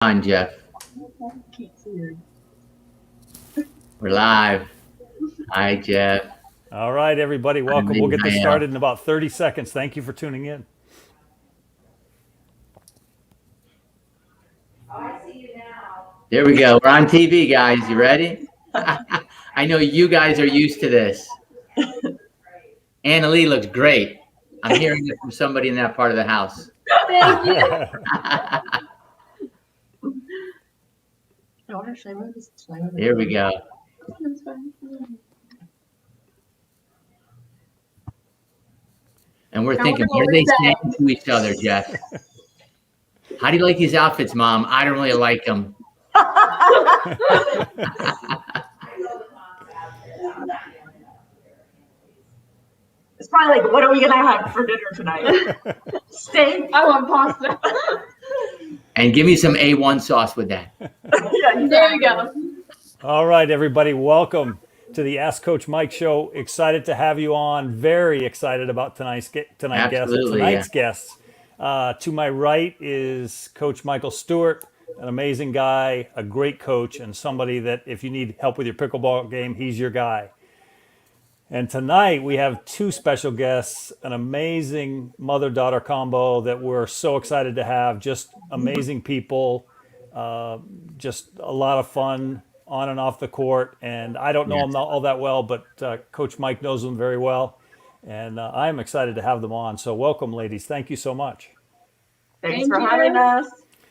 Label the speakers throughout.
Speaker 1: On, Jeff. We're live. Hi, Jeff.
Speaker 2: All right, everybody, welcome.
Speaker 1: Leigh.
Speaker 2: We'll get this
Speaker 1: Hi,
Speaker 2: started in about 30 seconds. Thank you for tuning in.
Speaker 1: There we go. We're on TV, guys. You ready? I know you guys are used to this. Leigh looks great. I'm hearing it from somebody in that part of the house.
Speaker 3: Thank you.
Speaker 1: Here we go. And we're thinking, what are they saying to each other, Jeff? How do you like these outfits, Mom? I don't really like them.
Speaker 3: It's probably like, what are we gonna have for dinner tonight? Steak. I want pasta.
Speaker 1: And give me some A1 sauce with that.
Speaker 3: Yeah, there you go.
Speaker 2: All right, everybody, welcome to the Ask Coach Mike show. Excited to have you on. Very excited about tonight's guest. Guests. To my right is Coach Michael Stewart, an amazing guy, a great coach, and somebody that if you need help with your pickleball game, he's your guy. And tonight we have two special guests, an amazing mother-daughter combo that we're so excited to have. Just amazing people, just a lot of fun on and off the court. And I don't know them all that well, but Coach Mike knows them very well. And I'm excited to have them on. So welcome, ladies. Thank you so much.
Speaker 3: Thanks for having us.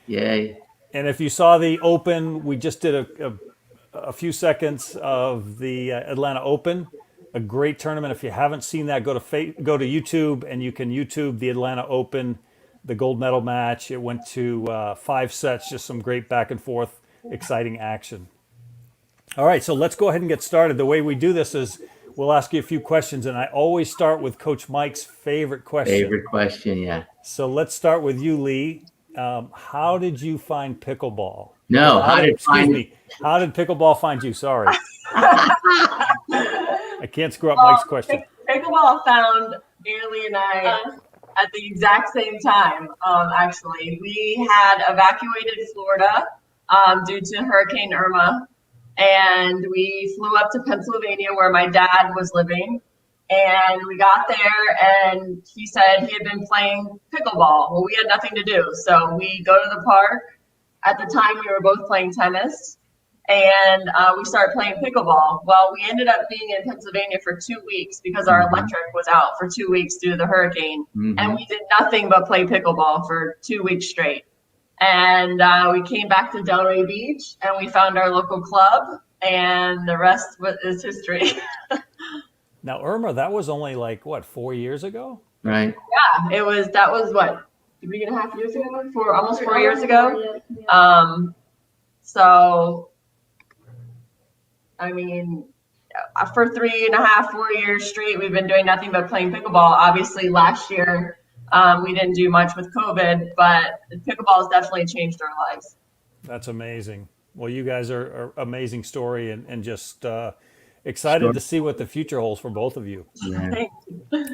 Speaker 1: Yay.
Speaker 2: And if you saw the Open, we just did a few seconds of the Atlanta Open. A great tournament. If you haven't seen that, go to YouTube and you can YouTube the Atlanta Open, the gold medal match. It went to 5 sets, just some great back and forth, exciting action. All right, so let's go ahead and get started. The way we do this is we'll ask you a few questions, and I always start with Coach Mike's favorite question.
Speaker 1: Favorite question, yeah.
Speaker 2: So let's start with you, Leigh. How did you find pickleball?
Speaker 1: No,
Speaker 2: How did pickleball find you? Sorry. I can't screw up Mike's question.
Speaker 3: Pickleball found Leigh and I at the exact same time. Actually, we had evacuated Florida due to Hurricane Irma, and we flew up to Pennsylvania where my dad was living. And we got there, and he said he had been playing pickleball. Well, we had nothing to do, so we go to the park. At the time, we were both playing tennis. And we started playing pickleball. Well, we ended up being in Pennsylvania for 2 weeks because our electric was out for 2 weeks due to the hurricane. And we did nothing but play pickleball for 2 weeks straight. And we came back to Delray Beach and we found our local club, and the rest is history.
Speaker 2: Now, Irma, that was only like, what, 4 years ago?
Speaker 1: Right.
Speaker 3: Yeah, that was what, 3.5 years ago? Almost 4 years ago. So, I mean, for 3.5, 4 years straight, we've been doing nothing but playing pickleball. Obviously, last year, we didn't do much with COVID, but pickleball has definitely changed our lives.
Speaker 2: That's amazing. Well, you guys are amazing story and just excited to see what the future holds for both of you.
Speaker 1: Yeah.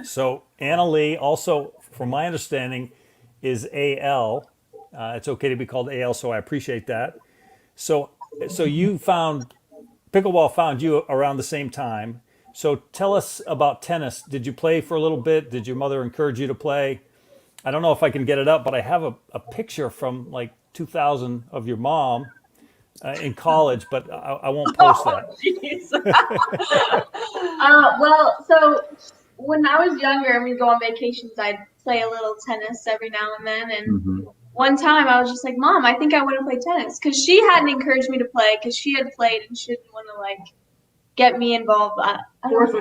Speaker 2: So Leigh, also, from my understanding, is AL. It's okay to be called AL, so I appreciate that. So pickleball found you around the same time. So tell us about tennis. Did you play for a little bit? Did your mother encourage you to play? I don't know if I can get it up, but I have a picture from like 2000 of your mom in college, but I won't post that.
Speaker 4: Well, so when I was younger and we'd go on vacations, I'd play a little tennis every now and then. And one time I was just like, Mom, I think I want to play tennis. Because she hadn't encouraged me to play because she had played and she didn't want to like get me involved. Force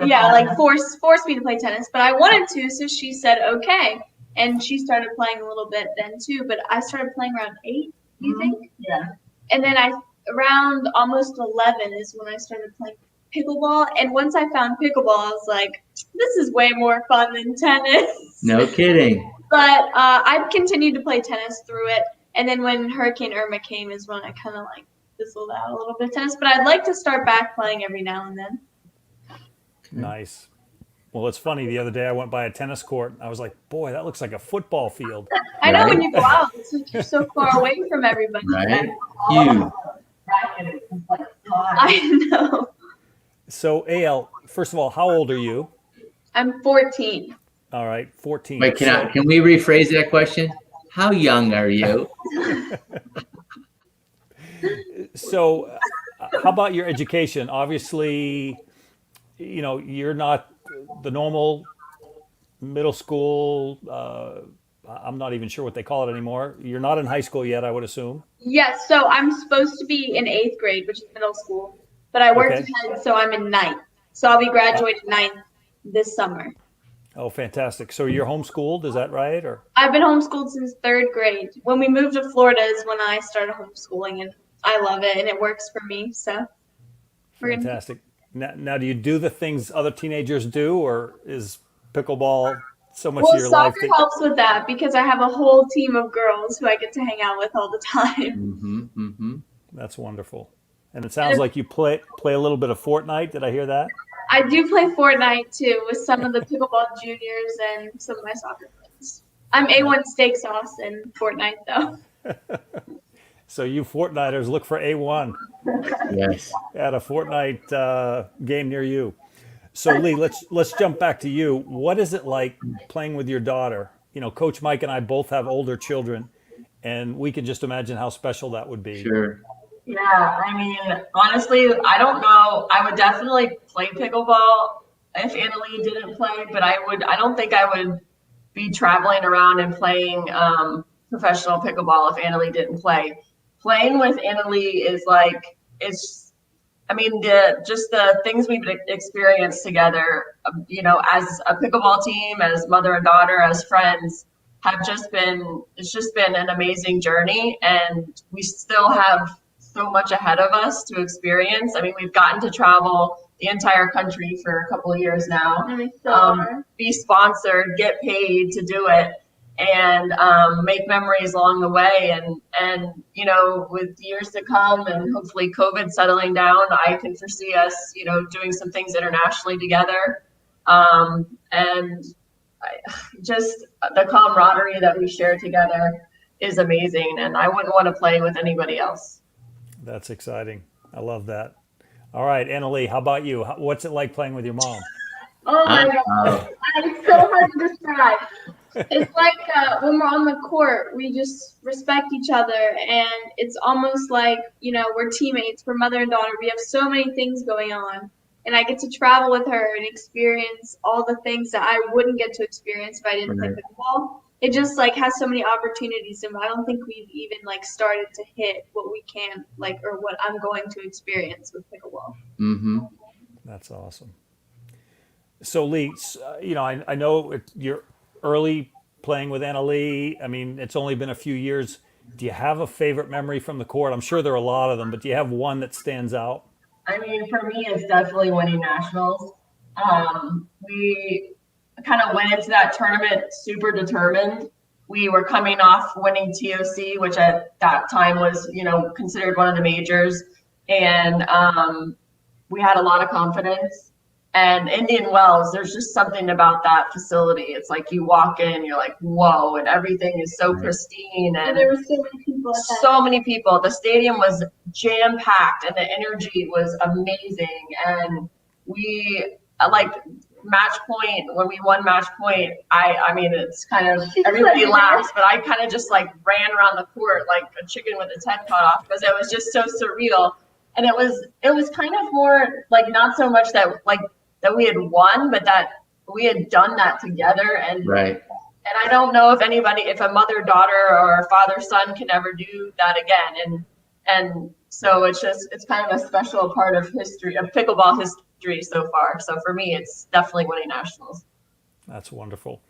Speaker 4: me to play tennis. But I wanted to, so she said, okay. And she started playing a little bit then too. But I started playing around 8, you think?
Speaker 3: Yeah.
Speaker 4: And then around almost 11 is when I started playing pickleball. And once I found pickleball, I was like, this is way more fun than tennis.
Speaker 1: No kidding.
Speaker 4: But I've continued to play tennis through it. And then when Hurricane Irma came is when I kind of like fizzled out a little bit of tennis. But I'd like to start back playing every now and then.
Speaker 2: Nice. Well, it's funny. The other day I went by a tennis court. I was like, boy, that looks like a football field.
Speaker 4: I know when
Speaker 1: Right.
Speaker 4: you go out, it's like you're so far away from everybody.
Speaker 1: Right. Huge.
Speaker 4: I know.
Speaker 2: So, AL, first of all, how old are you?
Speaker 4: I'm 14.
Speaker 2: All right, 14.
Speaker 1: Wait, can we rephrase that question? How young are you?
Speaker 2: So, how about your education? Obviously, you're not the normal middle school. I'm not even sure what they call it anymore. You're not in high school yet, I would assume.
Speaker 4: Yes, so I'm supposed to be in 8th grade, which is middle school, but I worked
Speaker 2: Okay.
Speaker 4: ahead, so I'm in 9th. So I'll be graduating 9th this summer.
Speaker 2: Oh, fantastic. So you're homeschooled, is that right? Or
Speaker 4: I've been homeschooled since 3rd grade. When we moved to Florida is when I started homeschooling, and I love it, and it works for me. So we're gonna.
Speaker 2: fantastic. Now, do you do the things other teenagers do, or is pickleball so much
Speaker 4: Well,
Speaker 2: of your life
Speaker 4: soccer
Speaker 2: that
Speaker 4: helps with that because I have a whole team of girls who I get to hang out with all the time.
Speaker 1: Mm-hmm, mm-hmm.
Speaker 2: that's wonderful? And it sounds like you play a little bit of Fortnite. Did I hear that?
Speaker 4: I do play Fortnite too with some of the pickleball juniors and some of my soccer friends. I'm A1 steak sauce in Fortnite though.
Speaker 2: So you Fortniters look for A1
Speaker 1: Yes.
Speaker 2: at a Fortnite game near you. So Leigh, let's jump back to you. What is it like playing with your daughter? Coach Mike and I both have older children, and we can just imagine how special that would be.
Speaker 1: Sure.
Speaker 3: Yeah, I mean, honestly, I don't know. I would definitely play pickleball if Annalie didn't play, but I don't think I would be traveling around and playing professional pickleball if Annalie didn't play. Playing with Annalie is like, I mean, the things we've experienced together, as a pickleball team, as mother and daughter, as friends, it's just been an amazing journey, and we still have so much ahead of us to experience. I mean, we've gotten to travel the entire country for a couple of years now, be sponsored, get paid to do it, and make memories along the way. And with years to come and hopefully COVID settling down, I can foresee us, doing some things internationally together. And just the camaraderie that we share together is amazing. And I wouldn't want to play with anybody else.
Speaker 2: That's exciting. I love that. All right, Annalie, how about you? What's it like playing with your mom?
Speaker 4: Oh my God, it's so hard to describe. It's like when we're on the court, we just respect each other, and it's almost like, we're teammates, we're mother and daughter. We have so many things going on, and I get to travel with her and experience all the things that I wouldn't get to experience if I didn't play pickleball. It just has so many opportunities, and I don't think we've even started to hit what we can or what I'm going to experience with pickleball.
Speaker 1: Mm-hmm.
Speaker 2: That's awesome. So Leigh, I know you're early playing with Annalie. I mean, it's only been a few years. Do you have a favorite memory from the court? I'm sure there are a lot of them, but do you have one that stands out?
Speaker 3: I mean, for me, it's definitely winning nationals. We kind of went into that tournament super determined. We were coming off winning TOC, which at that time was, considered one of the majors. And we had a lot of confidence. And Indian Wells, there's just something about that facility. It's like you walk in, you're like, whoa, and everything is so pristine. And
Speaker 4: there were so many people at that.
Speaker 3: So many people. The stadium was jam-packed, and the energy was amazing. And we, match point, when we won match point, I mean, it's kind of, everybody laughs, but I kind of just ran around the court like a chicken with its head cut off, because it was just so surreal. And it was kind of more not so much that that we had won, but that we had done that together. And
Speaker 1: Right.
Speaker 3: And I don't know if a mother-daughter or a father-son can ever do that again. And so it's kind of a special part of history, of pickleball history so far. So for me, it's definitely winning nationals.
Speaker 2: That's wonderful.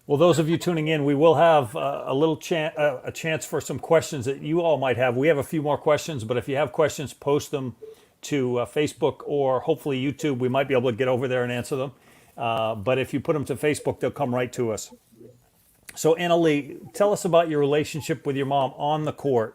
Speaker 2: Well, those of you tuning in, we will have a chance for some questions that you all might have. We have a few more questions, but if you have questions, post them to Facebook or hopefully YouTube. We might be able to get over there and answer them. But if you put them to Facebook, they'll come right to us. So Annalie, tell us about your relationship with your mom on the court.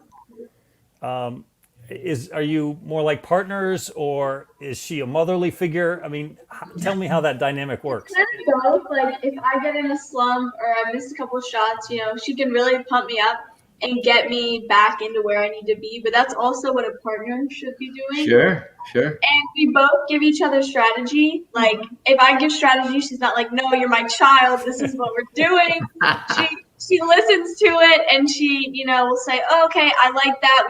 Speaker 2: are you more like partners, or is she a motherly figure? I mean, tell me how that dynamic works.
Speaker 4: Kind of both. Like if I get in a slump or I miss a couple of shots, she can really pump me up and get me back into where I need to be. But that's also what a partner should be doing.
Speaker 1: Sure.
Speaker 4: And we both give each other strategy. Like if I give strategy, she's not like, "No, you're my child. This is what we're doing." She listens to it, and she, will say, "Oh, okay, I like that.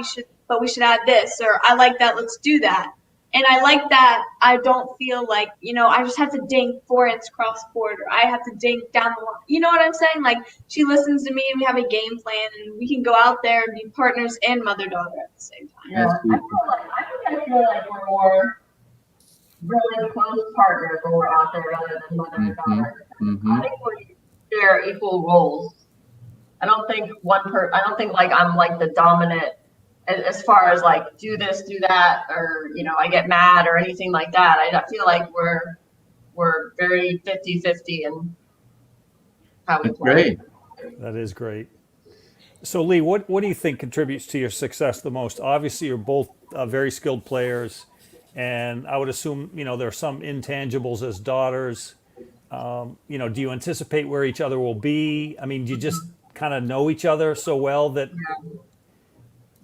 Speaker 4: We should add this," or "I like that. Let's do that." And I like that I don't feel like, I just have to dink 4 inch cross court, or I have to dink down the line. You know what I'm saying? Like she listens to me, and we have a game plan, and we can go out there and be partners and mother-daughter at the same time.
Speaker 3: Yeah, I feel like we're more really close partners when we're out there rather than mother and daughter. I think we share equal roles. I don't think like I'm like the dominant as far as like do this, do that, or I get mad or anything like that. I feel like we're very 50-50 in how we play.
Speaker 1: Great.
Speaker 2: That is great. So Leigh, what do you think contributes to your success the most? Obviously, you're both very skilled players, and I would assume there are some intangibles as daughters. Do you anticipate where each other will be? I mean, do you just kind of know each other so well that?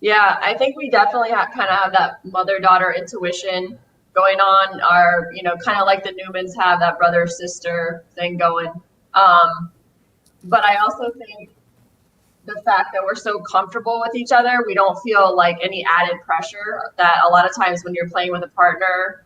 Speaker 3: Yeah, I think we definitely kind of have that mother-daughter intuition going on. Our, kind of like the Newmans have that brother-sister thing going. But I also think the fact that we're so comfortable with each other, we don't feel like any added pressure that a lot of times when you're playing with a partner,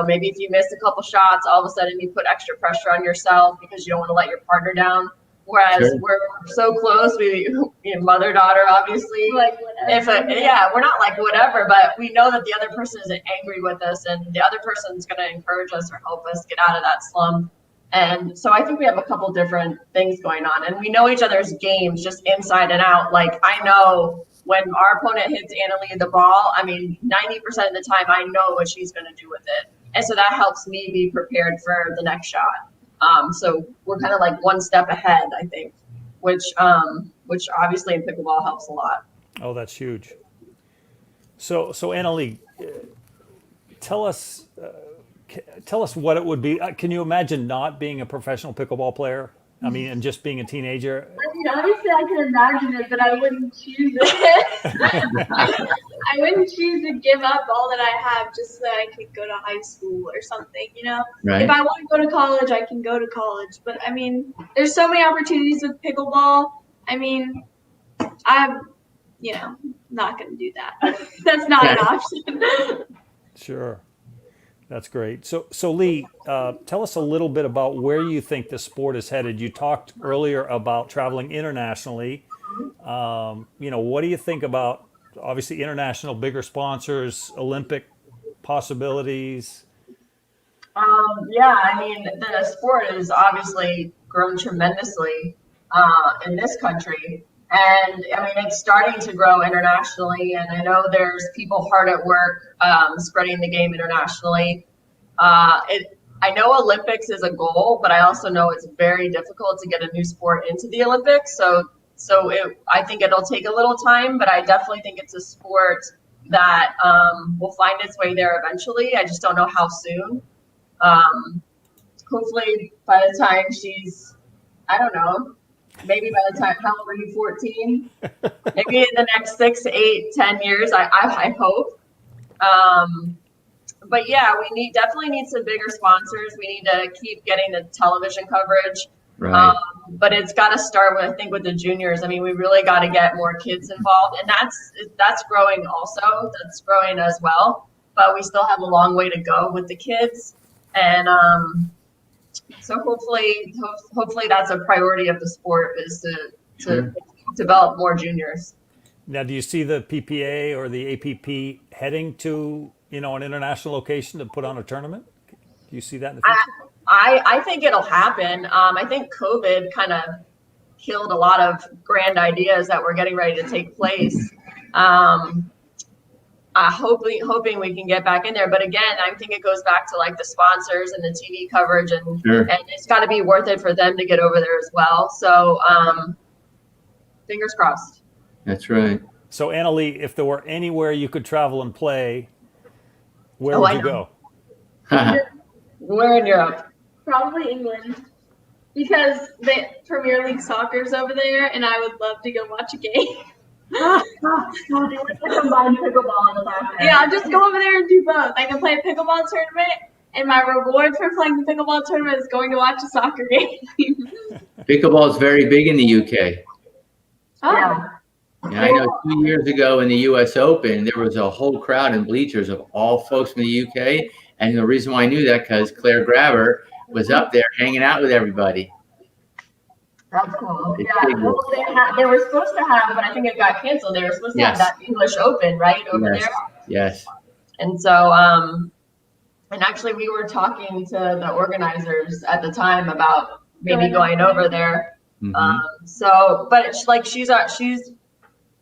Speaker 3: maybe if you miss a couple shots, all of a sudden you put extra pressure on yourself because you don't want to let your partner down. Whereas we're so close, we mother-daughter, obviously.
Speaker 4: Like whatever.
Speaker 3: We're not like whatever, but we know that the other person isn't angry with us, and the other person's going to encourage us or help us get out of that slump. And so I think we have a couple different things going on, and we know each other's games just inside and out. Like I know when our opponent hits Annalie the ball, 90% of the time I know what she's going to do with it, and so that helps me be prepared for the next shot. So we're kind of like one step ahead, I think, which obviously in pickleball helps a lot.
Speaker 2: Oh, that's huge. So Annalie, tell us what it would be. Can you imagine not being a professional pickleball player? And just being a teenager.
Speaker 4: Obviously I can imagine it, but I wouldn't choose it. I wouldn't choose to give up all that I have just so that I could go to high school or something,
Speaker 1: Right.
Speaker 4: If I want to go to college, I can go to college. But there's so many opportunities with pickleball. I'm, not going to do that. That's not an option.
Speaker 2: Sure. That's great. So Leigh, tell us a little bit about where you think the sport is headed. You talked earlier about traveling internationally. What do you think about, obviously, international, bigger sponsors, Olympic possibilities?
Speaker 3: The sport has obviously grown tremendously in this country. And it's starting to grow internationally, and I know there's people hard at work spreading the game internationally. I know Olympics is a goal, but I also know it's very difficult to get a new sport into the Olympics. So I think it'll take a little time, but I definitely think it's a sport that will find its way there eventually. I just don't know how soon. Hopefully by the time she's, I don't know, maybe by the time, how old are you, 14? Maybe in the next 6, 8, 10 years, I hope. But yeah, we definitely need some bigger sponsors. We need to keep getting the television coverage.
Speaker 1: Right.
Speaker 3: But it's got to start with, I think, with the juniors. We really got to get more kids involved, and that's growing also. That's growing as well. But we still have a long way to go with the kids, and so hopefully that's a priority of the sport, is to develop more juniors.
Speaker 2: Now, do you see the PPA or the APP heading to an international location to put on a tournament? Do you see that in the future?
Speaker 3: I think it'll happen. I think COVID kind of killed a lot of grand ideas that were getting ready to take place. Hoping we can get back in there. But again, I think it goes back to like the sponsors and the TV coverage, and it's got to be worth it for them to get over there as well. So fingers crossed.
Speaker 1: That's right.
Speaker 2: So Annalie, if there were anywhere you could travel and play, where would you go?
Speaker 3: Where in Europe?
Speaker 4: Probably England. Because the Premier League soccer's over there, and I would love to go watch a game.
Speaker 3: Combine pickleball and soccer.
Speaker 4: Yeah, I'll just go over there and do both. I can play a pickleball tournament, and my reward for playing the pickleball tournament is going to watch a soccer game.
Speaker 1: Pickleball is very big in the UK.
Speaker 4: Oh.
Speaker 3: Yeah.
Speaker 1: And I know 2 years ago in the US Open, there was a whole crowd in bleachers of all folks from the UK. And the reason why I knew that, because Claire Grabber was up there hanging out with everybody.
Speaker 3: That's cool.
Speaker 1: It's
Speaker 3: Yeah,
Speaker 1: big.
Speaker 3: well, they were supposed to have, but I think it got canceled. They were supposed to have
Speaker 1: Yes.
Speaker 3: that English Open, right, over
Speaker 1: Yes.
Speaker 3: there.
Speaker 1: Yes.
Speaker 3: And so, and actually, we were talking to the organizers at the time about maybe going over there.
Speaker 1: Mhm.
Speaker 3: So, but it's like she's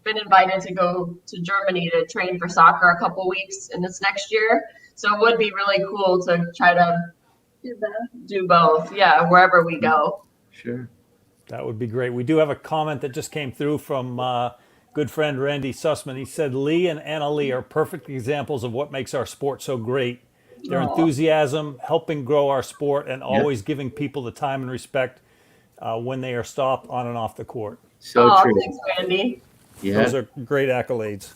Speaker 3: been invited to go to Germany to train for soccer a couple weeks in this next year. So it would be really cool to try to do both. Yeah, wherever we go.
Speaker 1: Sure.
Speaker 2: That would be great. We do have a comment that just came through from good friend Randy Sussman. He said, Leigh and Annalie are perfect examples of what makes our sport so great. Their enthusiasm, helping grow our sport, and always giving people the time and respect when they are stopped on and off the court.
Speaker 1: So true.
Speaker 3: Thanks, Randy.
Speaker 1: Yeah.
Speaker 2: Those are great accolades.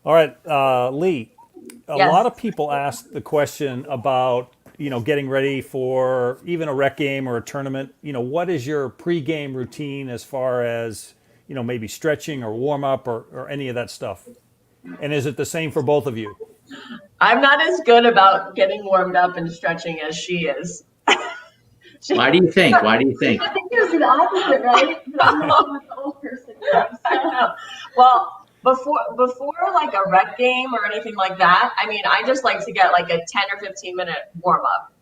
Speaker 2: All right, Leigh, a
Speaker 3: Yes.
Speaker 2: lot of people ask the question about, getting ready for even a rec game or a tournament. What is your pregame routine as far as, maybe stretching or warm up or any of that stuff? And is it the same for both of you?
Speaker 3: I'm not as good about getting warmed up and stretching as she is.
Speaker 1: Why do you think? Why do you think?
Speaker 4: I think it would be the opposite, right? I'm the old person.
Speaker 3: I know. Well, before like a rec game or anything like that, I mean, I just like to get like a 10 or 15 minute warm up,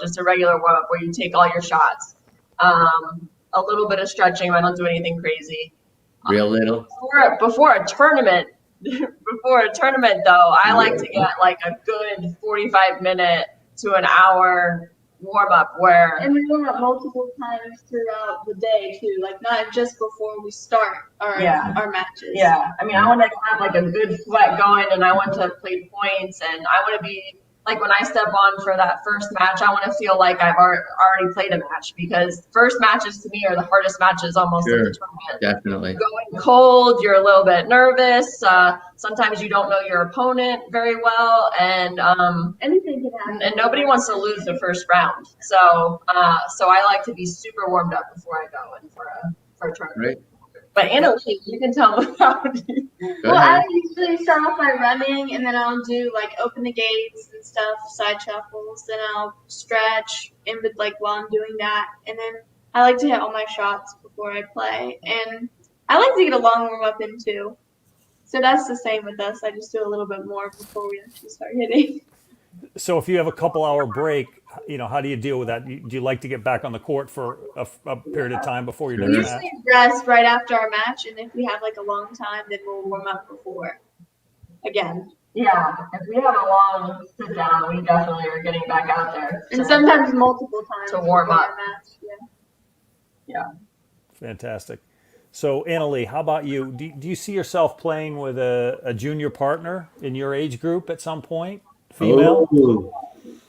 Speaker 3: just a regular warm up where you take all your shots. A little bit of stretching. I don't do anything crazy.
Speaker 1: Real little?
Speaker 3: Before a tournament, though, I like to get like a good 45-minute to an hour warm up where.
Speaker 4: And we warm up multiple times throughout the day too, like not just before we start our matches.
Speaker 3: Yeah, I mean, I want to have like a good sweat going, and I want to play points, and I want to be like when I step on for that first match, I want to feel like I've already played a match, because first matches to me are the hardest matches almost of the tournament.
Speaker 1: Definitely.
Speaker 3: Going cold, you're a little bit nervous. Sometimes you don't know your opponent very well, and
Speaker 4: anything can happen.
Speaker 3: and nobody wants to lose the first round. So I like to be super warmed up before I go in for a tournament.
Speaker 1: Right.
Speaker 3: But Annalie, you can tell them about it.
Speaker 4: Well, I usually start off by running, and then I'll do like open the gates and stuff, side shuffles. Then I'll stretch while I'm doing that, and then I like to hit all my shots before I play, and I like to get a long warm up in too. So that's the same with us. I just do a little bit more before we actually start hitting.
Speaker 2: So if you have a couple-hour break, how do you deal with that? Do you like to get back on the court for a period of time before you're
Speaker 4: We
Speaker 2: doing that?
Speaker 4: usually rest right after our match, and if we have like a long time, then we'll warm up before. Again.
Speaker 3: Yeah, if we have a long sit down, we definitely are getting back out there.
Speaker 4: And sometimes multiple times
Speaker 3: to warm
Speaker 4: before
Speaker 3: up.
Speaker 4: our match.
Speaker 3: Yeah.
Speaker 2: Fantastic. So Annalie, how about you? Do you see yourself playing with a junior partner in your age group at some point? Female?
Speaker 1: Ooh.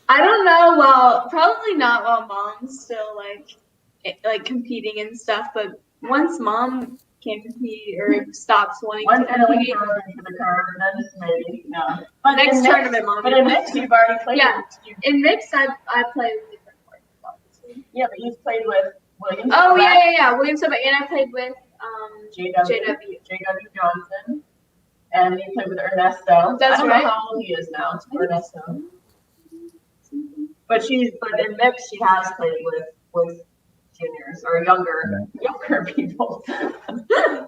Speaker 4: I don't know. Well, probably not while mom's still like competing and stuff. But once mom can compete or stops wanting
Speaker 3: Once
Speaker 4: to
Speaker 3: Annalie
Speaker 4: compete,
Speaker 3: goes into the tournament, then maybe no.
Speaker 4: but next
Speaker 3: in mixed-
Speaker 4: tournament, mom.
Speaker 3: But in mixed, you've already played.
Speaker 4: Yeah.
Speaker 3: with-
Speaker 4: In mixed, I play with different partners, obviously.
Speaker 3: Yeah, but you've played with Williams.
Speaker 4: Oh
Speaker 3: correct?
Speaker 4: yeah. Williams, and I played with
Speaker 3: JW Johnson, and you played with Ernesto.
Speaker 4: That's
Speaker 3: I don't
Speaker 4: right.
Speaker 3: know how old he is now. It's Ernesto. But in mixed, she has played with juniors or younger people.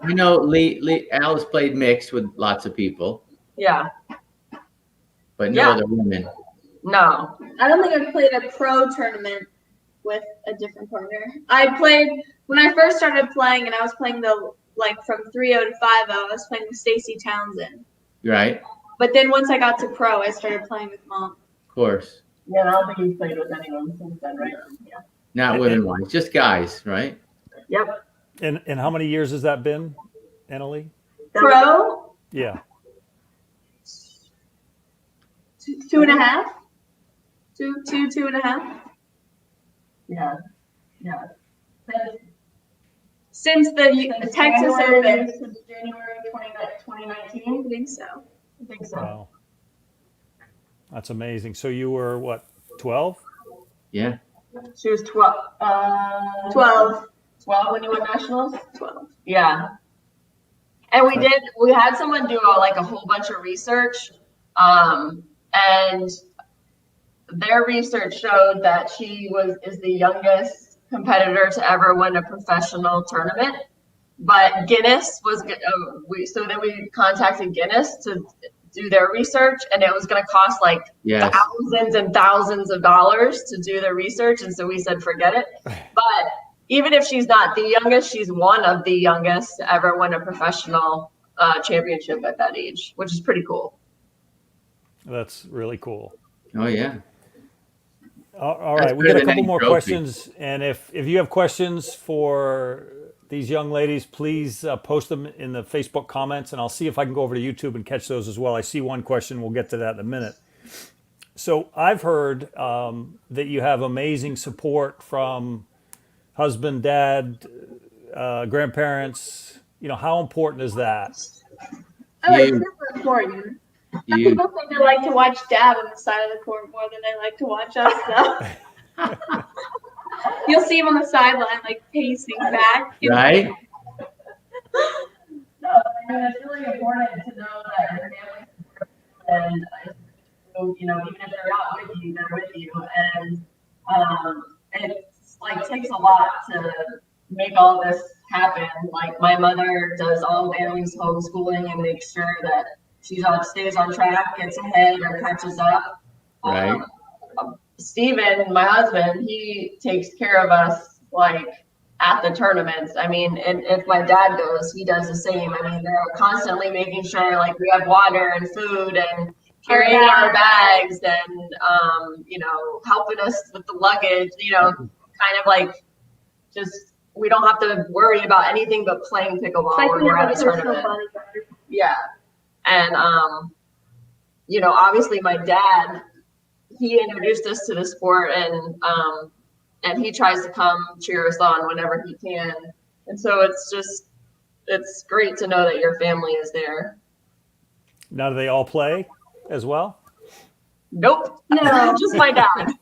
Speaker 1: Leigh, Alice played mixed with lots of people,
Speaker 3: Yeah.
Speaker 1: but no
Speaker 3: Yeah.
Speaker 1: other women.
Speaker 3: No.
Speaker 4: I don't think I've played a pro tournament with a different partner. I played when I first started playing, and I was playing from 3-0 to 5-0. I was playing with Stacy Townsend.
Speaker 1: Right?
Speaker 4: But then once I got to pro, I started playing with mom.
Speaker 1: Of course.
Speaker 3: Yeah, I don't think you've played with anyone since then, right? Yeah.
Speaker 1: Not women-wise, just guys, right?
Speaker 3: Yep.
Speaker 2: And how many years has that been, Annalie?
Speaker 4: Pro?
Speaker 2: Yeah.
Speaker 4: 2.5? 2.5?
Speaker 3: Yeah.
Speaker 4: Since the Texas Open.
Speaker 3: Since January 2019?
Speaker 4: I think so.
Speaker 3: I think so.
Speaker 2: Wow. That's amazing. So you were what, 12?
Speaker 1: Yeah.
Speaker 3: She was 12.
Speaker 4: 12.
Speaker 3: 12 when you went nationals?
Speaker 4: 12.
Speaker 3: Yeah. And we had someone do a whole bunch of research. And their research showed that she is the youngest competitor to ever win a professional tournament. But Guinness was, so then we contacted Guinness to do their research, and it was going to cost thousands and thousands of dollars to do the research. And so we said, forget it. But even if she's not the youngest, she's one of the youngest to ever win a professional championship at that age, which is pretty cool.
Speaker 2: That's really cool.
Speaker 1: Oh, yeah.
Speaker 2: All right, we got a couple more questions, and if you have questions for these young ladies, please post them in the Facebook comments, and I'll see if I can go over to YouTube and catch those as well. I see one question. We'll get to that in a minute. So I've heard that you have amazing support from husband, dad, grandparents. How important is that?
Speaker 4: Oh, it's super important. Some people say they like to watch Dad on the side of the court more than they like to watch us, though. You'll see him on the sideline, pacing back.
Speaker 1: Right?
Speaker 3: No, I mean, it's really important to know that your family supports you, and even if they're not with you, they're with you. And it's takes a lot to make all this happen. My mother does all of Annalie's homeschooling and makes sure that she stays on track, gets ahead, or catches up.
Speaker 1: Right.
Speaker 3: Steven, my husband, he takes care of us at the tournaments. I mean, and if my dad goes, he does the same. I mean, they're constantly making sure we have water and food and carrying our bags and helping us with the luggage, just we don't have to worry about anything but playing pickleball when we're at a tournament. Yeah. And obviously my dad, he introduced us to the sport, and he tries to come cheer us on whenever he can. And so it's great to know that your family is there.
Speaker 2: Now, do they all play as well?
Speaker 3: Nope. No, just my dad.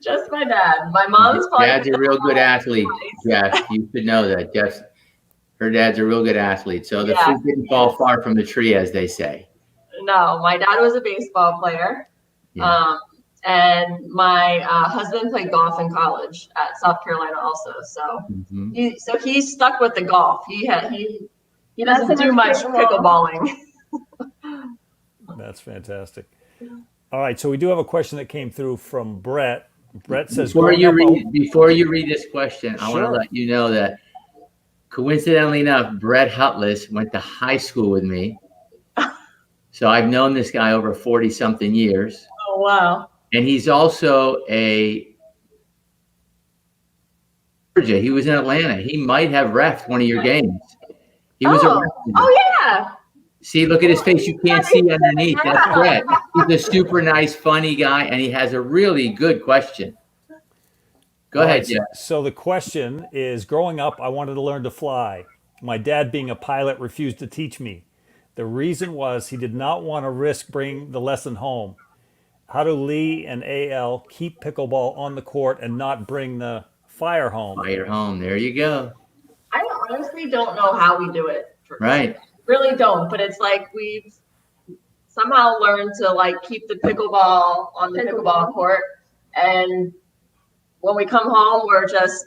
Speaker 3: Just my dad. My mom's probably.
Speaker 1: Dad's a real good athlete. Jeff, you should know that. Her dad's a real good athlete. So the fruit didn't fall far from the tree, as they say.
Speaker 3: No, my dad was a baseball player. Yeah. And my husband played golf in college at South Carolina also. So he's stuck with the golf. He doesn't do much pickleballing.
Speaker 2: That's fantastic. All right, so we do have a question that came through from Brett. Brett says,
Speaker 1: before you read this question, I want to let you know that coincidentally enough, Brett Hutless went to high school with me. So I've known this guy over 40 something years.
Speaker 3: Oh, wow.
Speaker 1: And he's also he was in Atlanta. He might have reffed one of your games. He was a ref.
Speaker 3: Oh, yeah.
Speaker 1: See, look at his face. You can't see underneath. That's Brett. He's a super nice, funny guy, and he has a really good question. Go ahead, Jeff.
Speaker 2: So the question is, growing up, I wanted to learn to fly. My dad, being a pilot, refused to teach me. The reason was he did not want to risk bringing the lesson home. How do Leigh and AL keep pickleball on the court and not bring the fire home?
Speaker 1: Fire home. There you go.
Speaker 3: I honestly don't know how we do it.
Speaker 1: Right.
Speaker 3: Really don't, but it's we've somehow learned to keep the pickleball on the pickleball court, and when we come home, we're just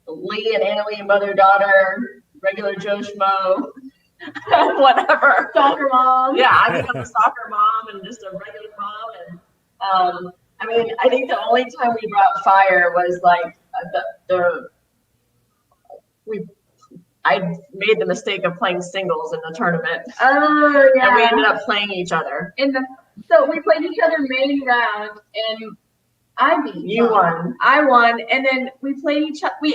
Speaker 3: Leigh and Annalie and mother-daughter, regular Joe Schmo, whatever.
Speaker 4: Soccer mom.
Speaker 3: Yeah, I become a soccer mom and just a regular mom, and I mean, I think the only time we brought fire was I made the mistake of playing singles in the tournament.
Speaker 4: Oh, yeah.
Speaker 3: And we ended up playing each other.
Speaker 4: So we played each other main round, and I beat
Speaker 3: you. Won.
Speaker 4: I won, and then we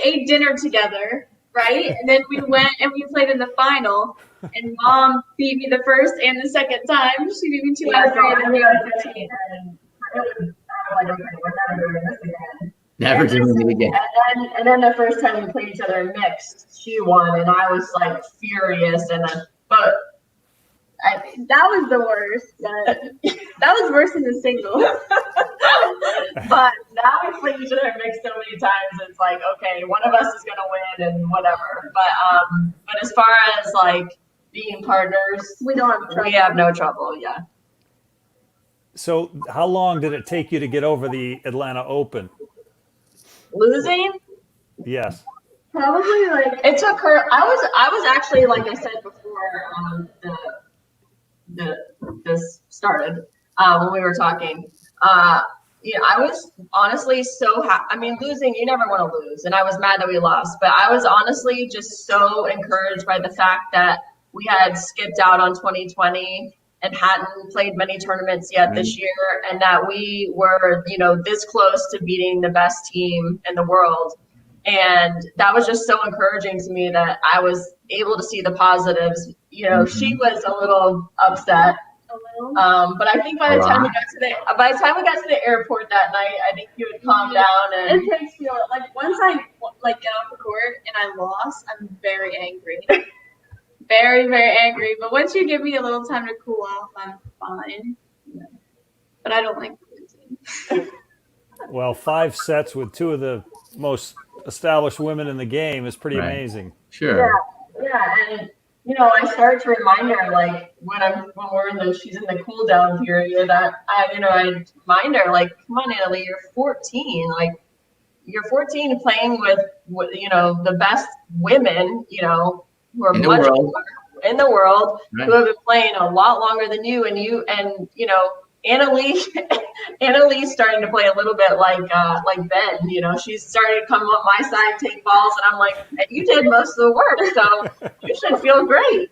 Speaker 4: ate dinner together, right? And then we went and we played in the final, and Mom beat me the first and the second time. She beat me 2 out of 3.
Speaker 3: I mean, I was 15, and it was, I'm like, okay, we're never doing this again.
Speaker 1: Never doing it again.
Speaker 3: And then the first time we played each other in mixed, she won, and I was like furious. But
Speaker 4: that was the worst. That was worse than the single.
Speaker 3: but now we played each other in mixed so many times. It's like, okay, one of us is gonna win and whatever. But as far as like being partners,
Speaker 4: We don't have trouble.
Speaker 3: we have no trouble. Yeah.
Speaker 2: So how long did it take you to get over the Atlanta Open?
Speaker 3: Losing.
Speaker 2: Yes.
Speaker 4: Probably like
Speaker 3: It took her. I was actually, like I said before, this started when we were talking. I was honestly so happy. I mean, losing, you never want to lose, and I was mad that we lost. But I was honestly just so encouraged by the fact that we had skipped out on 2020 and hadn't played many tournaments yet this year, and that we were, this close to beating the best team in the world. And that was just so encouraging to me that I was able to see the positives. She was a little upset,
Speaker 4: a little.
Speaker 3: but I think by the time we got to the airport that night, I think you would calm down. And
Speaker 4: It takes me like once I get off the court and I lost, I'm very angry. Very, very angry. But once you give me a little time to cool off, I'm fine. But I don't like losing.
Speaker 2: Well, 5 sets with 2 of the most established women in the game is pretty amazing.
Speaker 1: Sure.
Speaker 3: yeah, and I started to remind her, like when she's in the cool down period, that I remind her, like, come on, Natalie, you're 14, like you're 14 playing with the best women, who are
Speaker 1: In the
Speaker 3: much
Speaker 1: world.
Speaker 3: older in the world,
Speaker 1: Right.
Speaker 3: who have been playing a lot longer than you, and Anna Lee's starting to play a little bit like Ben. She's starting to come up my side, take balls, and I'm like, you did most of the work, so you should feel great.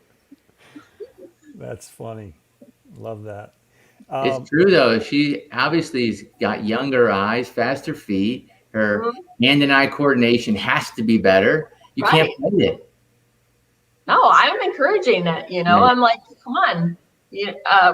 Speaker 2: That's funny. Love that.
Speaker 1: It's true though. She obviously's got younger eyes, faster feet. Her hand and eye coordination has to be better. You can't fight it.
Speaker 3: No, I'm encouraging it. I'm like, come on.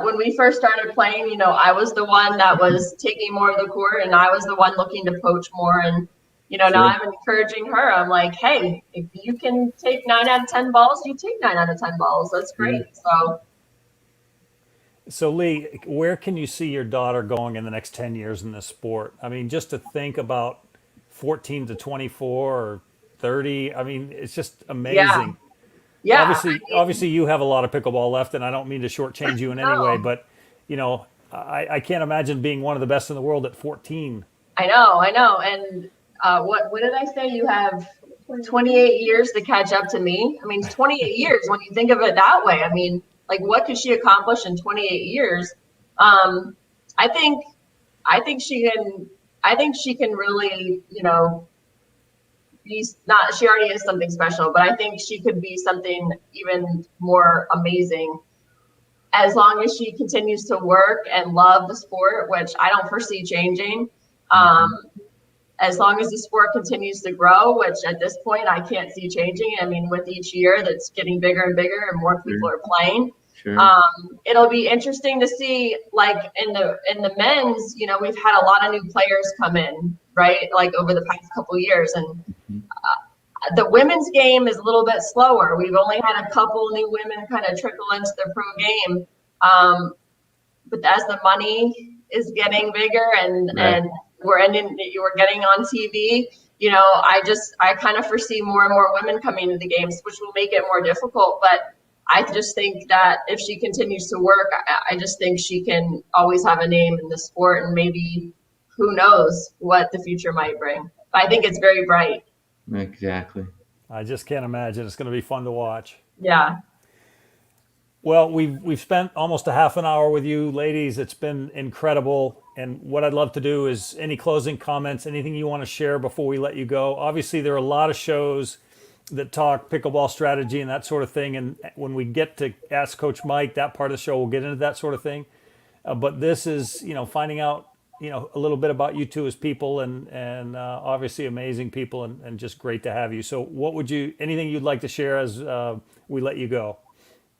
Speaker 3: When we first started playing, I was the one that was taking more of the court, and I was the one looking to poach more. And now I'm encouraging her. I'm like, hey, if you can take 9 out of 10 balls, you take 9 out of 10 balls. That's great.
Speaker 2: So Leigh, where can you see your daughter going in the next 10 years in this sport? I mean, just to think about 14 to 24 or 30, I mean, it's just amazing.
Speaker 3: Yeah.
Speaker 2: Obviously you have a lot of pickleball left, and I don't mean to shortchange you in any way, but I can't imagine being one of the best in the world at 14.
Speaker 3: I know. And what did I say? You have 28 years to catch up to me. I mean, 28 years when you think of it that way. I mean, like, what could she accomplish in 28 years? I think she can really, she already is something special, but I think she could be something even more amazing as long as she continues to work and love the sport, which I don't foresee changing. As long as the sport continues to grow, which at this point I can't see changing. I mean, with each year that's getting bigger and bigger and more people are playing.
Speaker 1: Sure.
Speaker 3: It'll be interesting to see, like in the men's, we've had a lot of new players come in, right? Like over the past couple of years, and the women's game is a little bit slower. We've only had a couple new women kind of trickle into the pro game, but as the money is getting bigger and we're getting on TV, I kind of foresee more and more women coming into the games, which will make it more difficult, but I just think that if she continues to work, I just think she can always have a name in the sport, and maybe who knows what the future might bring. But I think it's very bright.
Speaker 1: Exactly.
Speaker 2: I just can't imagine. It's going to be fun to watch.
Speaker 3: Yeah.
Speaker 2: Well, we've spent almost a half an hour with you, ladies. It's been incredible. And what I'd love to do is any closing comments, anything you want to share before we let you go. Obviously, there are a lot of shows that talk pickleball strategy and that sort of thing. And when we get to Ask Coach Mike, that part of the show, we'll get into that sort of thing. But this is, finding out a little bit about you two as people, and obviously amazing people, and just great to have you. So anything you'd like to share as we let you go?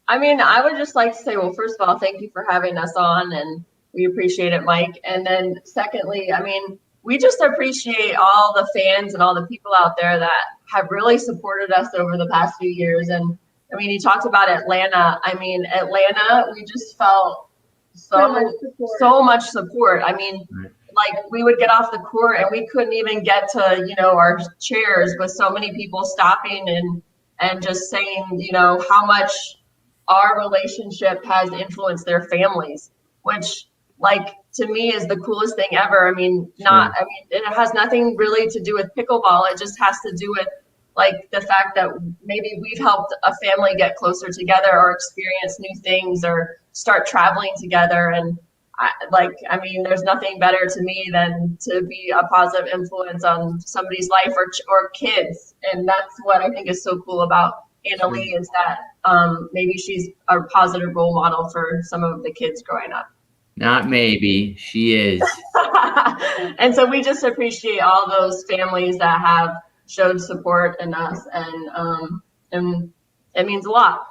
Speaker 3: I mean, I would just like to say, well, first of all, thank you for having us on, and we appreciate it, Mike. And then secondly, I mean, we just appreciate all the fans and all the people out there that have really supported us over the past few years. And I mean, you talked about Atlanta. I mean, Atlanta, we just felt so much support. I mean, like we would get off the court and we couldn't even get to, our chairs with so many people stopping and just saying, how much our relationship has influenced their families, which like to me is the coolest thing ever. I mean, it has nothing really to do with pickleball. It just has to do with like the fact that maybe we've helped a family get closer together or experience new things or start traveling together. And I mean, there's nothing better to me than to be a positive influence on somebody's life or kids. And that's what I think is so cool about Anna Leigh is that maybe she's a positive role model for some of the kids growing up.
Speaker 1: Not maybe, she is.
Speaker 3: And so we just appreciate all those families that have showed support in us, and it means a lot.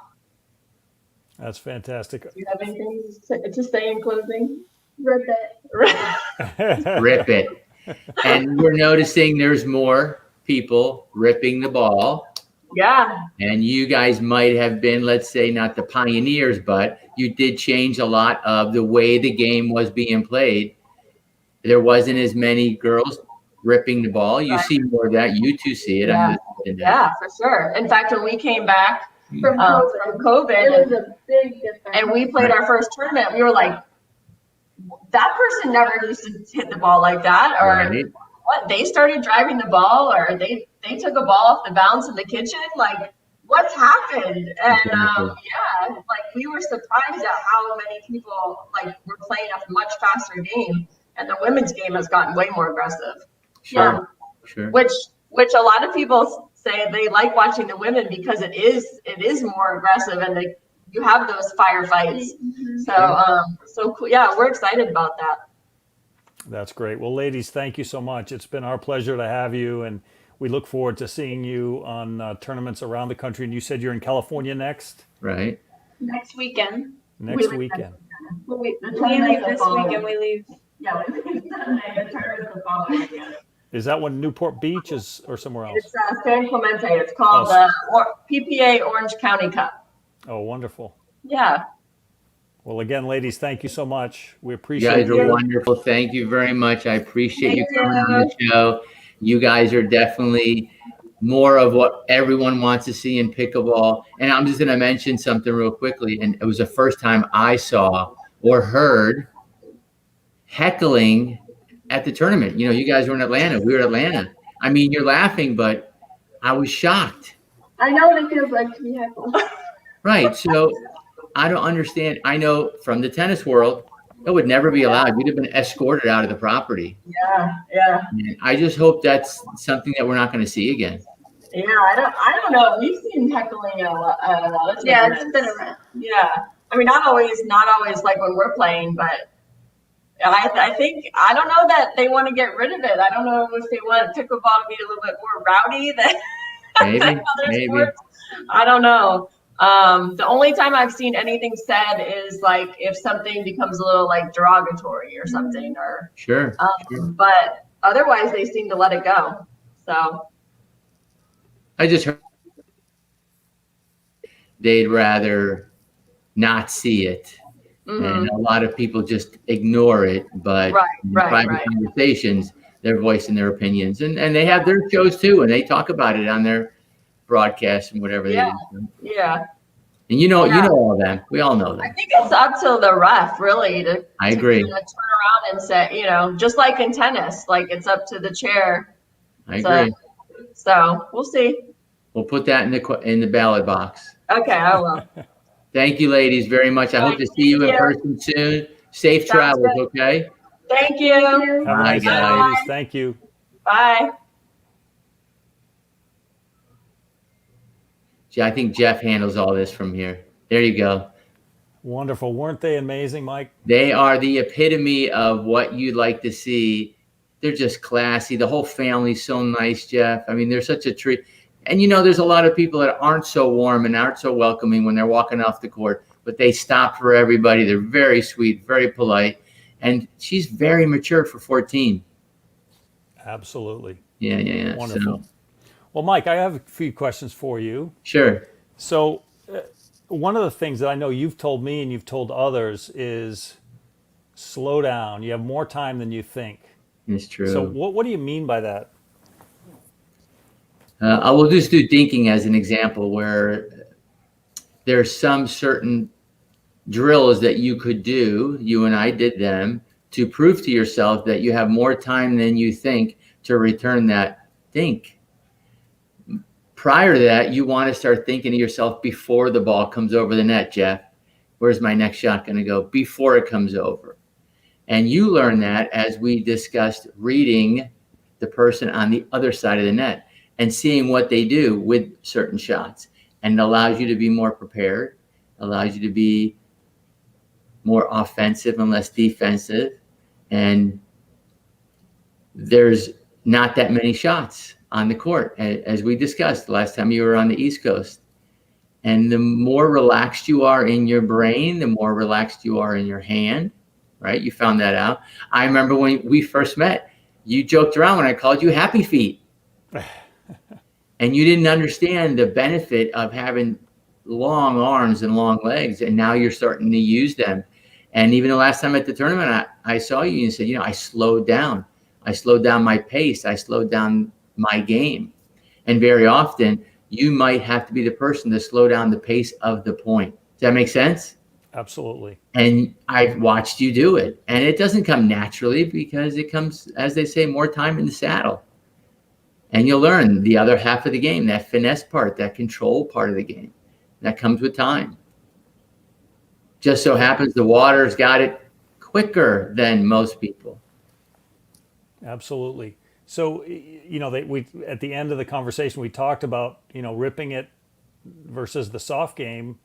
Speaker 2: That's fantastic.
Speaker 3: Do you have anything to say in closing?
Speaker 4: Rip it.
Speaker 1: Rip it. And we're noticing there's more people ripping the ball.
Speaker 3: Yeah.
Speaker 1: And you guys might have been, let's say, not the pioneers, but you did change a lot of the way the game was being played. There wasn't as many girls ripping the ball. You see more of that. You two see it.
Speaker 3: Yeah, for sure. In fact, when we came back from COVID,
Speaker 4: it was a big difference.
Speaker 3: And we played our first tournament, we were like, that person never used to hit the ball like that, or what? They started driving the ball, or they took a ball off the bounce in the kitchen. Like, what's happened? And like we were surprised at how many people like were playing a much faster game, and the women's game has gotten way more aggressive.
Speaker 1: Sure.
Speaker 3: Which a lot of people say they like watching the women because it is more aggressive and you have those firefights. So cool. Yeah, we're excited about that.
Speaker 2: That's great. Well, ladies, thank you so much. It's been our pleasure to have you, and we look forward to seeing you on tournaments around the country. And you said you're in California next?
Speaker 1: Right.
Speaker 4: Next weekend.
Speaker 2: Next weekend.
Speaker 4: We leave this weekend. We leave.
Speaker 3: Yeah, we leave Sunday. The tournament's the following weekend.
Speaker 2: Is that one Newport Beach or somewhere else?
Speaker 3: It's San Clemente. It's called PPA Orange County Cup.
Speaker 1: Oh, wonderful.
Speaker 3: Yeah.
Speaker 2: Well, again, ladies, thank you so much. We appreciate
Speaker 1: you. You guys are wonderful. Thank you very much. I appreciate you coming on the show. You guys are definitely more of what everyone wants to see in pickleball. And I'm just going to mention something real quickly. And it was the first time I saw or heard heckling at the tournament. You know, you guys were in Atlanta. We were in Atlanta. I mean, you're laughing, but I was shocked.
Speaker 4: I know what it feels like to be heckled.
Speaker 1: Right. So I don't understand. I know from the tennis world, it would never be allowed. You'd have been escorted out of the property.
Speaker 3: Yeah.
Speaker 1: And I just hope that's something that we're not going to see again.
Speaker 3: Yeah, I don't know. We've seen heckling a lot of
Speaker 4: Yeah, it's been around.
Speaker 3: Yeah. I mean, not always like when we're playing, but I think, I don't know that they want to get rid of it. I don't know if they want pickleball to be a little bit more rowdy than other sports. I don't know. The only time I've seen anything said is like if something becomes a little like derogatory or something, or
Speaker 1: Sure.
Speaker 3: But otherwise they seem to let it go. So
Speaker 1: I just heard they'd rather not see it. And a lot of people just ignore it, but in private conversations, they're voicing their opinions, and they have their shows too, and they talk about it on their broadcasts and whatever they do.
Speaker 3: Yeah.
Speaker 1: And you know all of them. We all know them.
Speaker 3: I think it's up to the ref really to
Speaker 1: agree.
Speaker 3: Turn around and say, just like in tennis, like it's up to the chair.
Speaker 1: I agree.
Speaker 3: So we'll see.
Speaker 1: We'll put that in the ballot box.
Speaker 3: Okay, I will.
Speaker 1: Thank you, ladies, very much. I hope to see you in person soon. Safe travels, okay?
Speaker 3: Thank you.
Speaker 2: Have a nice night, ladies. Thank you.
Speaker 3: Bye.
Speaker 1: I think Jeff handles all this from here. There you go.
Speaker 2: Wonderful. Weren't they amazing, Mike?
Speaker 1: They are the epitome of what you'd like to see. They're just classy. The whole family's so nice, Jeff. I mean, they're such a treat. And, there's a lot of people that aren't so warm and aren't so welcoming when they're walking off the court, but they stop for everybody. They're very sweet, very polite. And she's very mature for 14.
Speaker 2: Absolutely.
Speaker 1: Yeah.
Speaker 2: Wonderful. Well, Mike, I have a few questions for you.
Speaker 1: Sure.
Speaker 2: So one of the things that I know you've told me and you've told others is slow down. You have more time than you think.
Speaker 1: It's true.
Speaker 2: So what do you mean by that?
Speaker 1: I will just do dinking as an example where there's some certain drills that you could do, you and I did them, to prove to yourself that you have more time than you think to return that dink. Prior to that, you want to start thinking to yourself before the ball comes over the net, Jeff, where's my next shot going to go? Before it comes over. And you learn that as we discussed reading the person on the other side of the net and seeing what they do with certain shots. And it allows you to be more prepared, allows you to be more offensive and less defensive. And there's not that many shots on the court, as we discussed the last time you were on the East Coast. And the more relaxed you are in your brain, the more relaxed you are in your hand, right? You found that out. I remember when we first met, you joked around when I called you Happy Feet. And you didn't understand the benefit of having long arms and long legs, and now you're starting to use them. And even the last time at the tournament, I saw you and said, I slowed down. I slowed down my pace. I slowed down my game. And very often, you might have to be the person to slow down the pace of the point. Does that make sense?
Speaker 2: Absolutely.
Speaker 1: And I've watched you do it. And it doesn't come naturally because it comes, as they say, more time in the saddle. And you'll learn the other half of the game, that finesse part, that control part of the game. That comes with time. Just so happens the water's got it quicker than most people.
Speaker 2: Absolutely. So, we at the end of the conversation, we talked about, ripping it versus the soft game.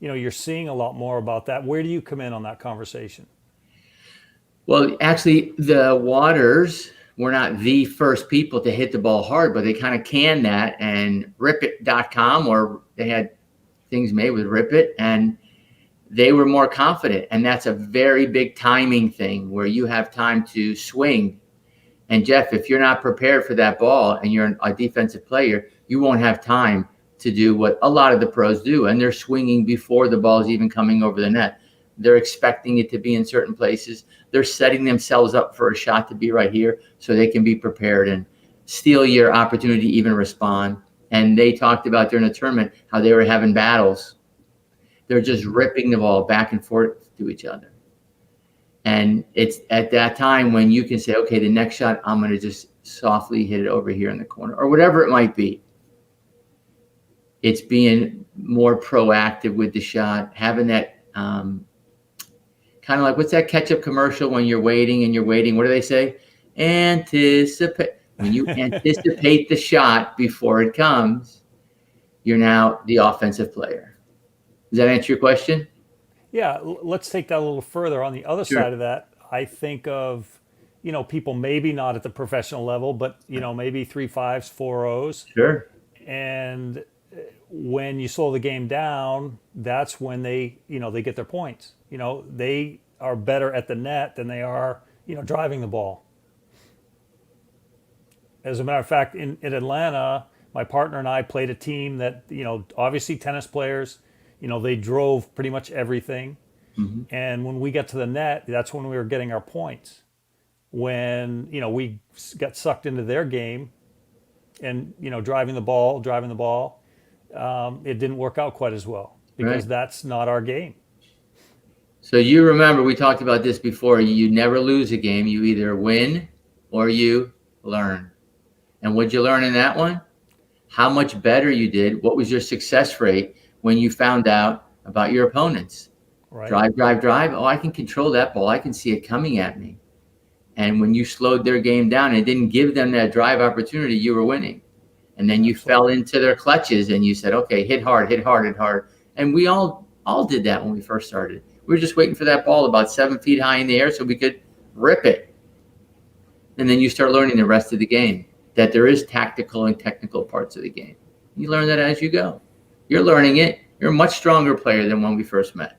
Speaker 2: You're seeing a lot more about that. Where do you come in on that conversation?
Speaker 1: Well, actually, the Waters were not the first people to hit the ball hard, but they kind of canned that, and ripit.com, or they had things made with Rip It, and they were more confident. And that's a very big timing thing where you have time to swing. And Jeff, if you're not prepared for that ball and you're a defensive player, you won't have time to do what a lot of the pros do. And they're swinging before the ball is even coming over the net. They're expecting it to be in certain places. They're setting themselves up for a shot to be right here so they can be prepared and steal your opportunity to even respond. And they talked about during the tournament how they were having battles. They're just ripping the ball back and forth to each other. And it's at that time when you can say, okay, the next shot, I'm going to just softly hit it over here in the corner or whatever it might be. It's being more proactive with the shot, having that kind of like, what's that ketchup commercial when you're waiting and you're waiting? What do they say? Anticipate. When you anticipate the shot before it comes, you're now the offensive player. Does that answer your question?
Speaker 2: Yeah, let's take that a little further. On the other side of that, I think of, people maybe not at the professional level, but, maybe 3.5s, 4.0s.
Speaker 1: Sure.
Speaker 2: And when you slow the game down, that's when they get their points. They are better at the net than they are, driving the ball. As a matter of fact, in Atlanta, my partner and I played a team that, obviously tennis players, they drove pretty much everything. Mm-hmm. And when we got to the net, that's when we were getting our points. When, we got sucked into their game and, driving the ball, it didn't work out quite as well because that's not our game.
Speaker 1: So you remember, we talked about this before, you never lose a game. You either win or you learn. And what'd you learn in that one? How much better you did. What was your success rate when you found out about your opponents? Right. Drive. Oh, I can control that ball. I can see it coming at me. And when you slowed their game down and didn't give them that drive opportunity, you were winning. And then you fell into their clutches and you said, okay, hit hard. And we all all did that when we first started. We were just waiting for that ball about 7 feet high in the air so we could rip it. And then you start learning the rest of the game, that there is tactical and technical parts of the game. You learn that as you go. You're learning it. You're a much stronger player than when we first met.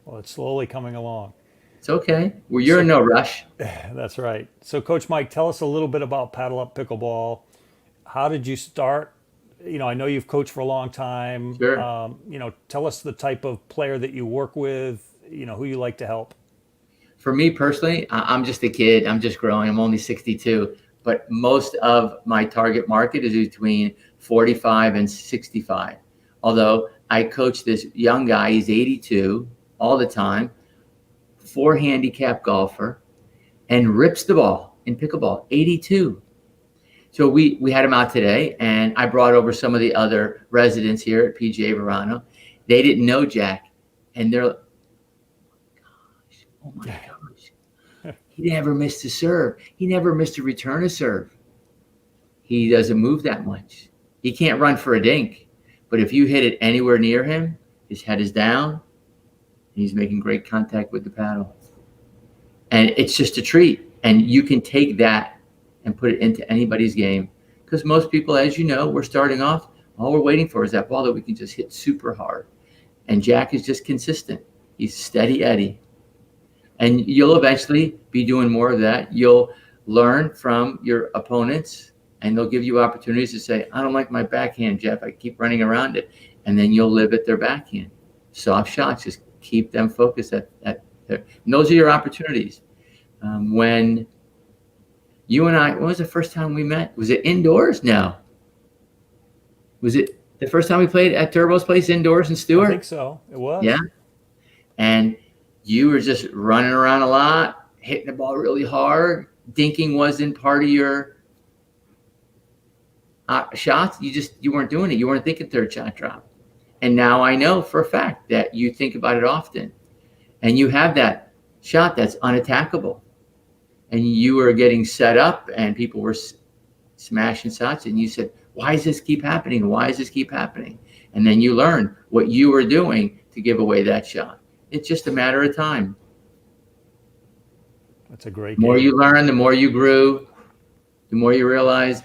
Speaker 2: Well, it's slowly coming along.
Speaker 1: It's okay. Well, you're in no rush.
Speaker 2: That's right. So, Coach Mike, tell us a little bit about Paddle Up Pickleball. How did you start? I know you've coached for a long time.
Speaker 1: Sure.
Speaker 2: Tell us the type of player that you work with, who you like to help.
Speaker 1: For me personally, I'm just a kid. I'm just growing. I'm only 62. But most of my target market is between 45 and 65. Although I coach this young guy, he's 82 all the time, 4 handicap golfer, and rips the ball in pickleball, 82. So we had him out today, and I brought over some of the other residents here at PGA Verano. They didn't know Jack, and they're like, oh my gosh, he never missed a serve. He never missed a return a serve. He doesn't move that much. He can't run for a dink, but if you hit it anywhere near him, his head is down, and he's making great contact with the paddle. And it's just a treat, and you can take that and put it into anybody's game. Because most people, as you know, we're starting off, all we're waiting for is that ball that we can just hit super hard. And Jack is just consistent. He's steady Eddie. And you'll eventually be doing more of that. You'll learn from your opponents, and they'll give you opportunities to say, I don't like my backhand, Jeff. I keep running around it. And then you'll live at their backhand. Soft shots, just keep them focused at their, and those are your opportunities. When you and I, when was the first time we met? Was it indoors? No. Was it the first time we played at Turbo's place indoors in Stewart?
Speaker 2: I think so. It was.
Speaker 1: Yeah. And you were just running around a lot, hitting the ball really hard. Dinking wasn't part of your shots. You weren't doing it. You weren't thinking third shot drop. And now I know for a fact that you think about it often. And you have that shot that's unattackable. And you were getting set up and people were smashing shots. And you said, why does this keep happening? Why does this keep happening? And then you learned what you were doing to give away that shot. It's just a matter of time.
Speaker 2: That's a great
Speaker 1: The more
Speaker 2: game.
Speaker 1: you learn, the more you grew, the more you realize,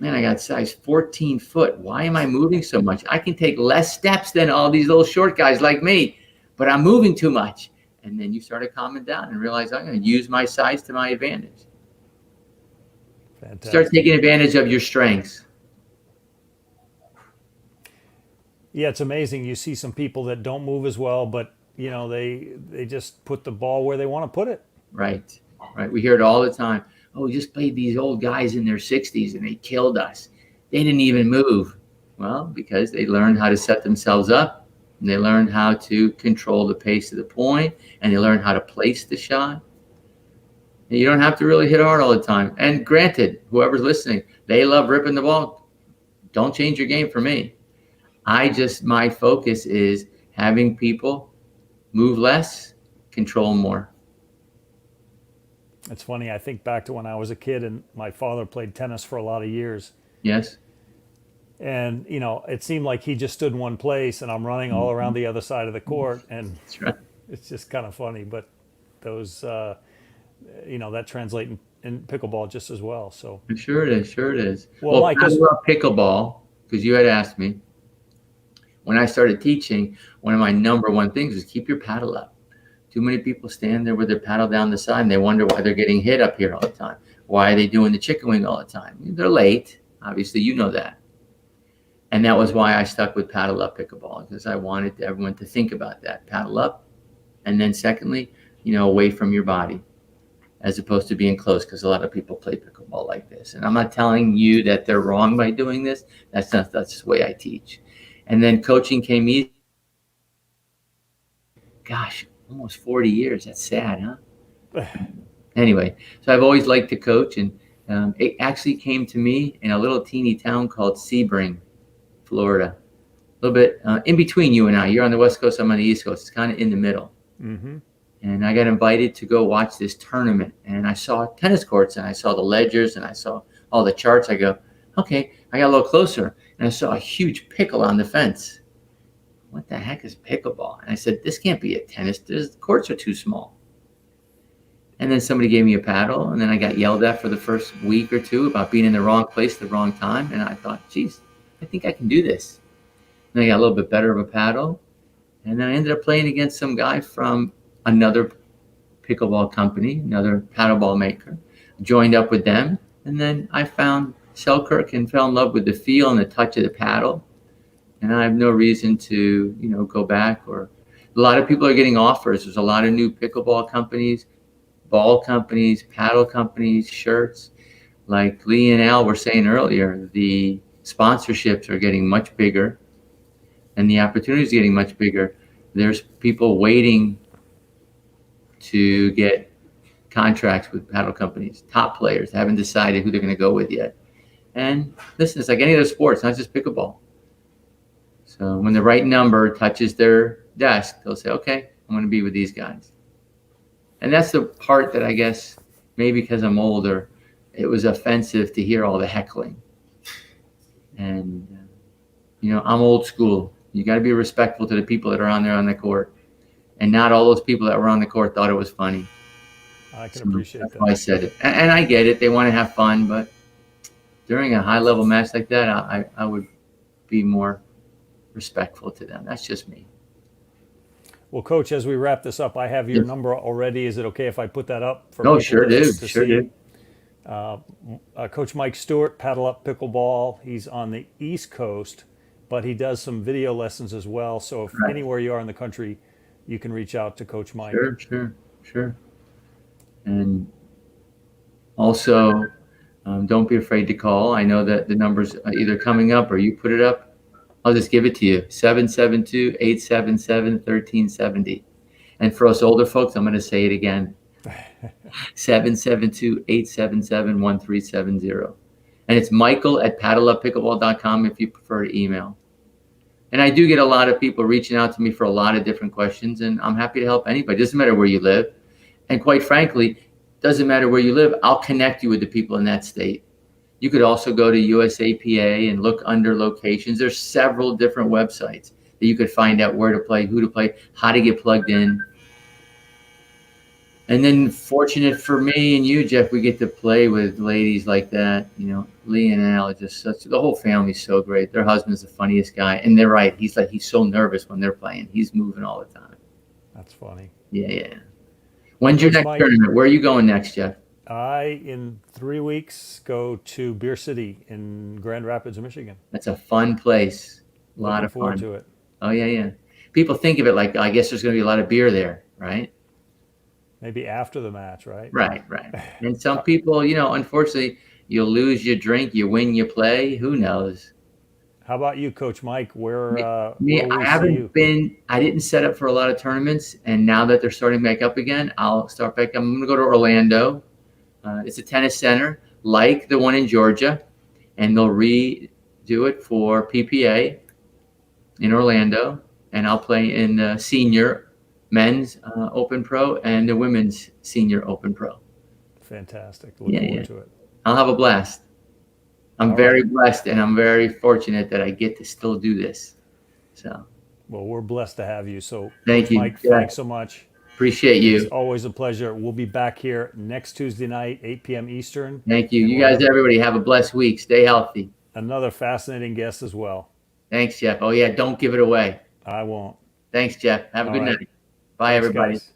Speaker 1: man, I got size 14 foot. Why am I moving so much? I can take less steps than all these little short guys like me, but I'm moving too much. And then you started calming down and realize I'm going to use my size to my advantage.
Speaker 2: Fantastic.
Speaker 1: Start taking advantage of your strengths.
Speaker 2: Yeah, it's amazing. You see some people that don't move as well, but they just put the ball where they want to put it.
Speaker 1: Right. We hear it all the time. Oh, we just played these old guys in their 60s and they killed us. They didn't even move. Well, because they learned how to set themselves up, and they learned how to control the pace of the point, and they learned how to place the shot. And you don't have to really hit hard all the time. And granted, whoever's listening, they love ripping the ball. Don't change your game for me. My focus is having people move less, control more.
Speaker 2: It's funny. I think back to when I was a kid and my father played tennis for a lot of years.
Speaker 1: Yes.
Speaker 2: And, it seemed like he just stood in one place and I'm running all around the other side of the court. And
Speaker 1: That's right.
Speaker 2: it's just kind of funny. But those, that translates in pickleball just as well. So
Speaker 1: Sure it is.
Speaker 2: Well, Mike,
Speaker 1: I love pickleball because you had asked me. When I started teaching, one of my number one things is keep your paddle up. Too many people stand there with their paddle down the side and they wonder why they're getting hit up here all the time. Why are they doing the chicken wing all the time? They're late. Obviously, you know that. And that was why I stuck with paddle up pickleball, because I wanted everyone to think about that. Paddle up. And then secondly, away from your body as opposed to being close, because a lot of people play pickleball like this. And I'm not telling you that they're wrong by doing this. That's the way I teach. And then coaching came easy. Gosh, almost 40 years. That's sad, huh? Anyway, so I've always liked to coach, and it actually came to me in a little teeny town called Sebring, Florida. A little bit in between you and I. You're on the West Coast, I'm on the East Coast. It's kind of in the middle. Mm-hmm. And I got invited to go watch this tournament, and I saw tennis courts, and I saw the ledgers, and I saw all the charts. I go, okay. I got a little closer, and I saw a huge pickle on the fence. what the heck is pickleball? And I said, this can't be a tennis. The courts are too small. And then somebody gave me a paddle, and then I got yelled at for the first week or two about being in the wrong place at the wrong time. And I thought, geez, I think I can do this. And I got a little bit better of a paddle. And then I ended up playing against some guy from another pickleball company, another paddleball maker. Joined up with them. And then I found Selkirk and fell in love with the feel and the touch of the paddle. And I have no reason to, go back. Or a lot of people are getting offers. There's a lot of new pickleball companies, ball companies, paddle companies, shirts. Like Leigh and Al were saying earlier, the sponsorships are getting much bigger and the opportunities are getting much bigger. There's people waiting to get contracts with paddle companies, top players haven't decided who they're going to go with yet. And listen, it's like any other sport, it's not just pickleball. So when the right number touches their desk, they'll say, okay, I'm going to be with these guys. And that's the part that I guess maybe because I'm older, it was offensive to hear all the heckling. And, I'm old school. You got to be respectful to the people that are on there on the court. And not all those people that were on the court thought it was funny.
Speaker 2: I can appreciate that.
Speaker 1: That's why I said it. And I get it. They want to have fun. But during a high-level match like that, I would be more respectful to them. That's just me.
Speaker 2: Well, Coach, as we wrap this up, I have your number already. Is it okay if I put that up? For
Speaker 1: No, sure do. Sure do.
Speaker 2: Coach Mike Stewart, Paddle Up Pickleball. He's on the East Coast, but he does some video lessons as well. So if anywhere you are in the country, you can reach out to Coach Mike.
Speaker 1: Sure. And also, don't be afraid to call. I know that the number's either coming up or you put it up. I'll just give it to you, 772-877-1370. And for us older folks, I'm going to say it again, 772-877-1370. And it's michael@paddleuppickleball.com if you prefer to email. And I do get a lot of people reaching out to me for a lot of different questions, and I'm happy to help anybody. It doesn't matter where you live. And quite frankly, doesn't matter where you live, I'll connect you with the people in that state. You could also go to USAPA and look under locations. There's several different websites that you could find out where to play, who to play, how to get plugged in. And then fortunate for me and you, Jeff, we get to play with ladies like that. Leigh and Al are just the whole family's so great. Their husband's the funniest guy. And they're right. He's so nervous when they're playing. He's moving all the time.
Speaker 2: That's funny.
Speaker 1: Yeah. When's your next tournament? Where are you going next, Jeff?
Speaker 2: In 3 weeks, go to Beer City in Grand Rapids, Michigan.
Speaker 1: That's a fun place. A lot of fun.
Speaker 2: Looking forward to it.
Speaker 1: Oh, yeah. People think of it like, I guess there's going to be a lot of beer there, right?
Speaker 2: Maybe after the match, right?
Speaker 1: Right. And some people, unfortunately, you'll lose your drink, you win, you play. Who knows?
Speaker 2: How about you, Coach Mike? Where
Speaker 1: I didn't set up for a lot of tournaments. And now that they're starting back up again, I'll start back. I'm going to go to Orlando. It's a tennis center like the one in Georgia, and they'll redo it for PPA in Orlando. And I'll play in the senior men's Open Pro and the women's senior Open Pro.
Speaker 2: Fantastic. Look forward to it.
Speaker 1: I'll have a blast. I'm very blessed, and I'm very fortunate that I get to still do this. So,
Speaker 2: well, we're blessed to have you. So,
Speaker 1: thank you,
Speaker 2: Mike. Thanks so much.
Speaker 1: Appreciate you.
Speaker 2: It's always a pleasure. We'll be back here next Tuesday night, 8 p.m. Eastern.
Speaker 1: Thank you. You guys, everybody, have a blessed week. Stay healthy.
Speaker 2: Another fascinating guest as well.
Speaker 1: Thanks, Jeff. Oh, yeah, don't give it away.
Speaker 2: I won't.
Speaker 1: Thanks, Jeff. Have a good night. Bye, everybody.
Speaker 2: Guys.